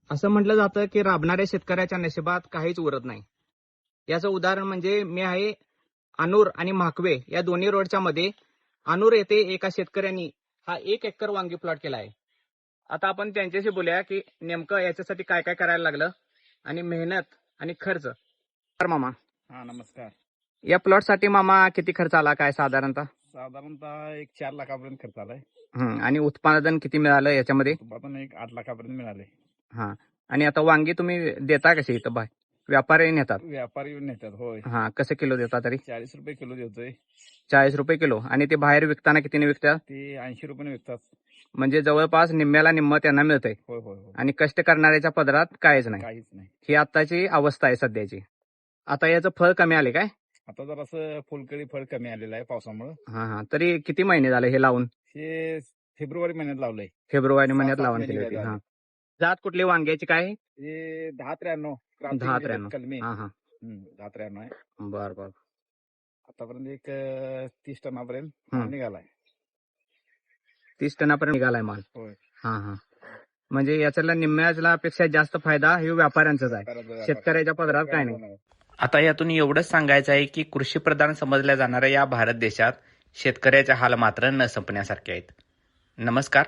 असं म्हटलं जातं की राबणाऱ्या शेतकऱ्याच्या नशिबात काहीच उरत नाही. याचं उदाहरण म्हणजे मी आहे अनूर आणि म्हाकवे या दोन्ही रोडच्या मध्ये. अनूर येथे एका शेतकऱ्यांनी हा 1 एकर वांगी प्लॉट केला आहे. आता आपण त्यांच्याशी बोलूया की नेमकं याच्यासाठी काय काय करायला लागलं आणि मेहनत आणि खर्च. तर मामा, हा नमस्कार. या प्लॉट साठी मामा किती खर्च आला काय साधारणतः? साधारणतः एक 4 लाखापर्यंत खर्च आलाय. आणि उत्पादन किती मिळालं याच्यामध्ये? उत्पादन एक 8 लाखापर्यंत मिळाले. हा. आणि आता वांगी तुम्ही देता कशी इथं बाय? व्यापारी नेतात? व्यापारी येऊन नेतात. होय. हा, कसं किलो देता तरी? 40 रुपये किलो देतोय. 40 रुपये किलो. आणि ते बाहेर विकताना कितीने विकतात? ते 80 रुपये विकतात. म्हणजे जवळपास निम्म्याला निम्म त्यांना मिळतंय. होय होय होय. आणि कष्ट करणाऱ्याच्या पदरात काहीच नाही. काहीच नाही. ही आताची अवस्था आहे सध्याची. आता याचं फळ कमी आले काय? आता जरासं फुलकळी फळ कमी आलेलं आहे पावसामुळे. हा. तरी किती महिने झाले हे लावून? हे फेब्रुवारी महिन्यात लावलंय. फेब्रुवारी महिन्यात 6-7 लावून महिने केली होती. झाले. हा. जात कुठली वांग्याची काय? हे 10-93 क्रांती 10-93. कलमी. हा. 10-93 आहे. बर. आतापर्यंत एक 30 टनापर्यंत हम्म. निघालाय. 30 टनापर्यंत निघालाय माल. होय. हा. म्हणजे याच्याला निम्म्याला पेक्षा जास्त फायदा हे व्यापाऱ्यांचाच आहे. शेतकऱ्याच्या पदरात काय नाही. आता यातून एवढंच सांगायचं आहे की कृषीप्रधान समजल्या जाणाऱ्या या भारत देशात शेतकऱ्याचे हाल मात्र न संपण्यासारखे आहेत. नमस्कार.